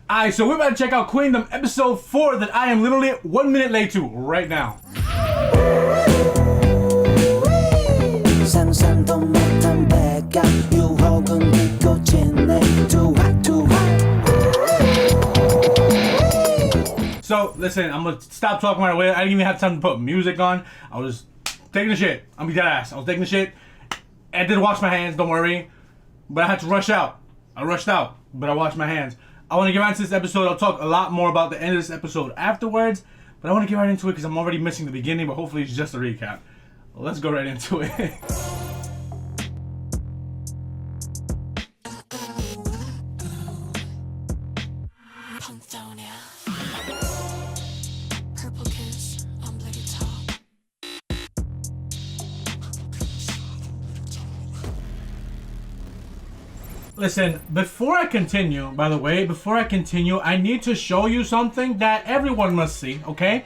Alright, so we're about to check out Queendom episode 4 that I am literally 1 minute late to right now. So, listen, I'm gonna stop talking right away. I didn't even have time to put music on. I was taking a shit. I'll be dead ass. I was taking a shit. I did wash my hands, don't worry. But I had to rush out. I rushed out, but I washed my hands. I want to get right into this episode. I'll talk a lot more about the end of this episode afterwards. But I want to get right into it because I'm already missing the beginning, but hopefully it's just a recap. Well, let's go right into it. Listen, before I continue, I need to show you something that everyone must see, okay?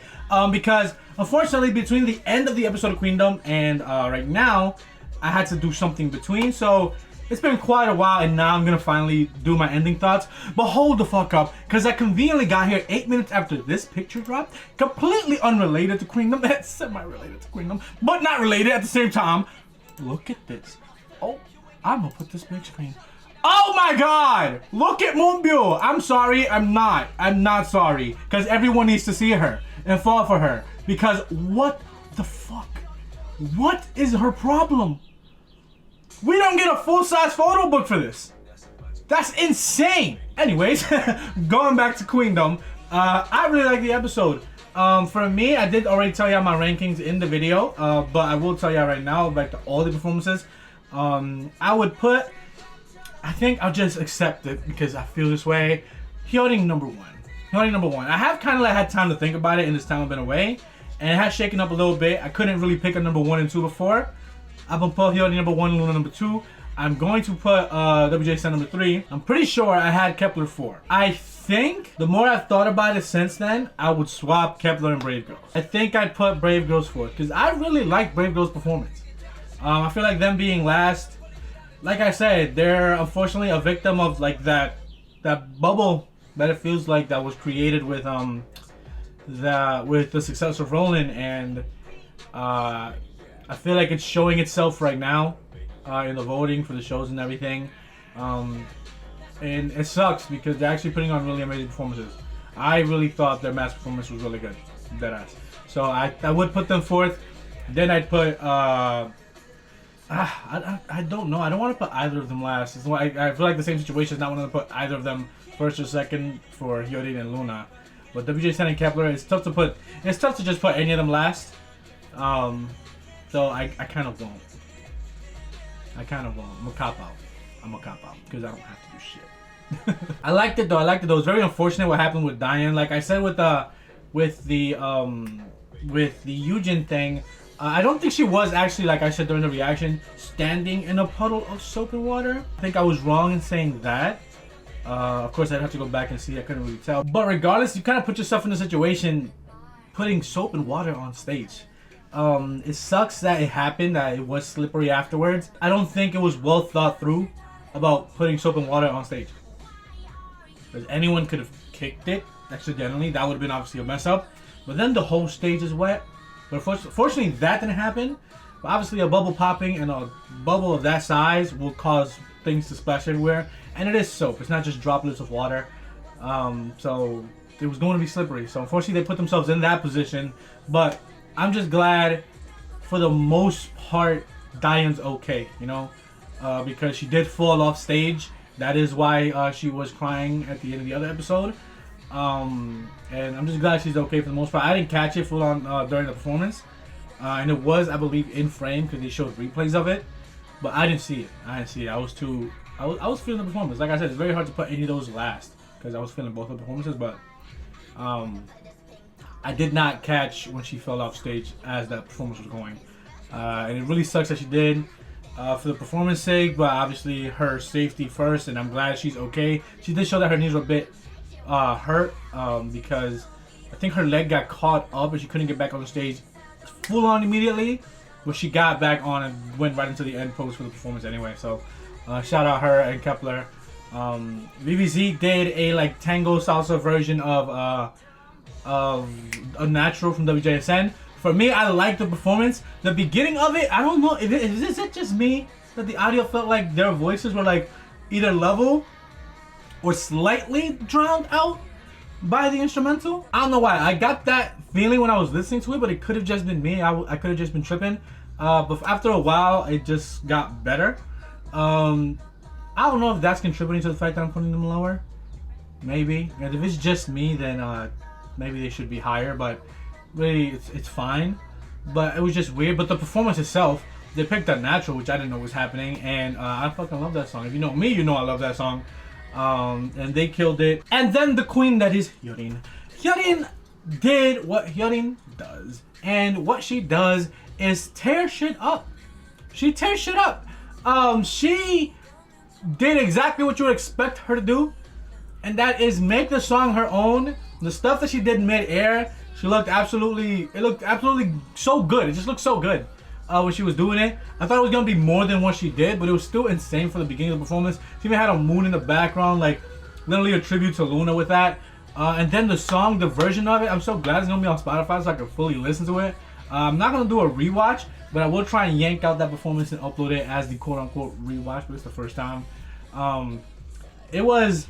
Because, unfortunately, between the end of the episode of Queendom and right now, I had to do something between, so it's been quite a while, and now I'm gonna finally do my ending thoughts. But hold the fuck up, because I conveniently got here 8 minutes after this picture dropped, completely unrelated to Queendom, semi-related to Queendom, but not related at the same time. Look at this. Oh, I'm gonna put this big screen. Oh my god! Look at Moonbyul! I'm sorry, I'm not sorry. Because everyone needs to see her and fall for her. Because what the fuck? What is her problem? We don't get a full-size photo book for this. That's insane! Anyways, going back to Queendom, I really like the episode. For me, I did already tell y'all my rankings in the video, but I will tell y'all right now, back to all the performances. I would put... I think I'll just accept it because I feel this way. Hyolyn number one. I have kind of had time to think about it in this time I've been away, and it has shaken up a little bit. I couldn't really pick a number 1 and 2 before. I'm gonna put Hyolyn number 1 and Luna number 2. I'm going to put WJ number 3. I'm pretty sure I had Kep.04. I think the more I've thought about it since then, I would swap Kep.R and Brave Girls. I think I'd put Brave Girls 4th because I really like Brave Girls' performance. I feel like them being last. Like I said, they're unfortunately a victim of like that bubble that it feels like that was created with the success of Roland, and I feel like it's showing itself right now in the voting for the shows and everything, and it sucks because they're actually putting on really amazing performances. I really thought their mass performance was really good, deadass. So I would put them 4th. Then I'd put I don't know. I don't want to put either of them last. I feel like the same situation is not wanting to put either of them 1st or 2nd for Hyolyn and Luna. But WJ and Kep.R, it's tough to put. It's tough to just put any of them last. So I kind of won't. I'm gonna cop out because I don't have to do shit. I liked it though. It was very unfortunate what happened with Diane. Like I said with the Eugen thing. I don't think she was actually, like I said during the reaction, standing in a puddle of soap and water. I think I was wrong in saying that. Of course, I'd have to go back and see. I couldn't really tell. But regardless, you kind of put yourself in a situation putting soap and water on stage. It sucks that it happened, that it was slippery afterwards. I don't think it was well thought through about putting soap and water on stage. Because anyone could have kicked it accidentally. That would have been obviously a mess up. But then the whole stage is wet. But fortunately, that didn't happen. But obviously, a bubble popping and a bubble of that size will cause things to splash everywhere. And it is soap. It's not just droplets of water. So it was going to be slippery. So unfortunately, they put themselves in that position. But I'm just glad, for the most part, Diane's okay. You know, because she did fall off stage. That is why she was crying at the end of the other episode. And I'm just glad she's okay for the most part. I didn't catch it full on during the performance, and it was, I believe, in frame because they showed replays of it, but I didn't see it. I was feeling the performance. Like I said, it's very hard to put any of those last because I was feeling both of the performances, but I did not catch when she fell off stage as that performance was going, and it really sucks that she did. For the performance sake, but obviously her safety first, and I'm glad she's okay. She did show that her knees were a bit hurt because I think her leg got caught up and she couldn't get back on the stage full on immediately, but she got back on and went right into the end post for the performance anyway. So shout out her and Kep.R. VVZ did a like tango salsa version of Unnatural from WJSN. For me, I liked the performance. The beginning of it, I don't know, is it just me that the audio felt like their voices were like either level or slightly drowned out by the instrumental? I don't know why. I got that feeling when I was listening to it, but it could have just been me. I could have just been tripping. But after a while, it just got better. I don't know if that's contributing to the fact that I'm putting them lower. Maybe. And if it's just me, then maybe they should be higher. But really, it's fine. But it was just weird. But the performance itself, they picked Unnatural, which I didn't know was happening. And I fucking love that song. If you know me, you know I love that song. And they killed it. And then the queen that is Hyolyn. Hyolyn did what Hyolyn does. And what she does is tear shit up. She tears shit up. She did exactly what you would expect her to do, and that is make the song her own. The stuff that she did mid-air, it looked absolutely so good. It just looked so good when she was doing it. I thought it was gonna be more than what she did, but it was still insane for the beginning of the performance. She even had a moon in the background, like literally a tribute to Luna with that. And then the song, the version of it, I'm so glad it's gonna be on Spotify so I can fully listen to it. I'm not gonna do a rewatch, but I will try and yank out that performance and upload it as the quote-unquote rewatch, but it's the first time. It was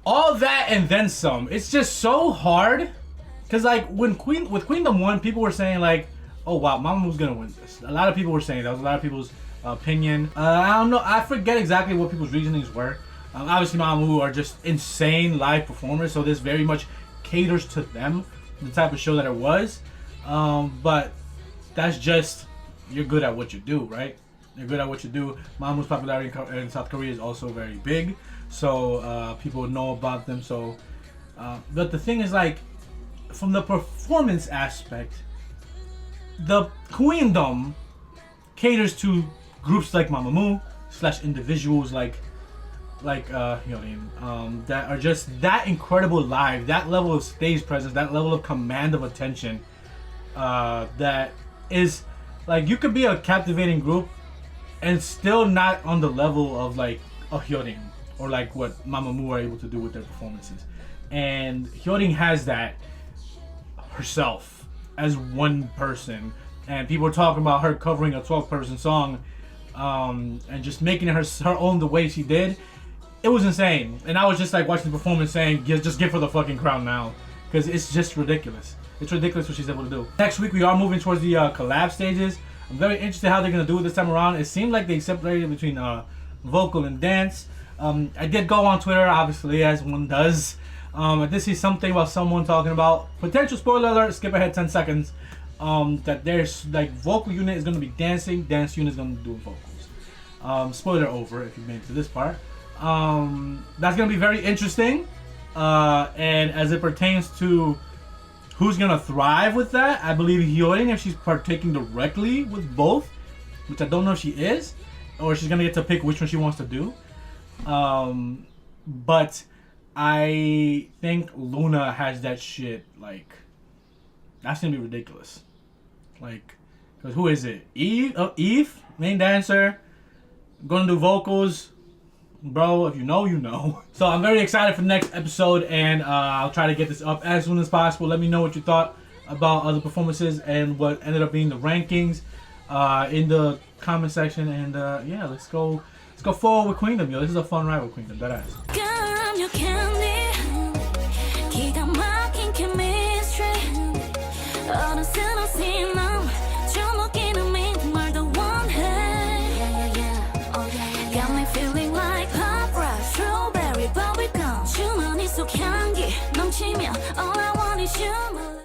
all that and then some. It's just so hard, cause like with Queendom 1, people were saying like, oh wow, Mamamoo gonna win this. A lot of people were saying that was a lot of people's opinion. I don't know, I forget exactly what people's reasonings were. Obviously Mamamoo are just insane live performers, so this very much caters to them, the type of show that it was. But that's just, you're good at what you do, right? You're good at what you do. Mamamoo's popularity in South Korea is also very big, so people know about them. So, but the thing is, like, from the performance aspect, the Queendom caters to groups like Mamamoo / individuals like Hyolyn, that are just that incredible live, that level of stage presence, that level of command of attention. That is like, you could be a captivating group and still not on the level of like a Hyolyn or like what Mamamoo are able to do with their performances. And Hyolyn has that herself as one person, and people are talking about her covering a 12-person song, and just making it her own the way she did. It was insane, and I was just like watching the performance saying, just give her the fucking crown now, because it's just ridiculous. It's ridiculous what she's able to do. Next week we are moving towards the collab stages. I'm very interested how they're gonna do it this time around. It seemed like they separated between vocal and dance. I did go on Twitter, obviously, as one does. I did see something about someone talking about, potential spoiler alert, skip ahead 10 seconds, that there's like vocal unit is gonna be dancing, dance unit is gonna be doing vocals. Spoiler over if you made it to this part. That's gonna be very interesting, and as it pertains to who's gonna thrive with that, I believe Hyolyn, if she's partaking directly with both, which I don't know if she is, or she's gonna get to pick which one she wants to do. But I think Luna has that shit, like, that's gonna be ridiculous. Like, cause who is it? Eve, main dancer, gonna do vocals. Bro, if you know, you know. So I'm very excited for the next episode, and I'll try to get this up as soon as possible. Let me know what you thought about other performances and what ended up being the rankings in the comment section. And yeah, let's go forward with Queendom, yo. This is a fun ride with Queendom, deadass. All I want is you.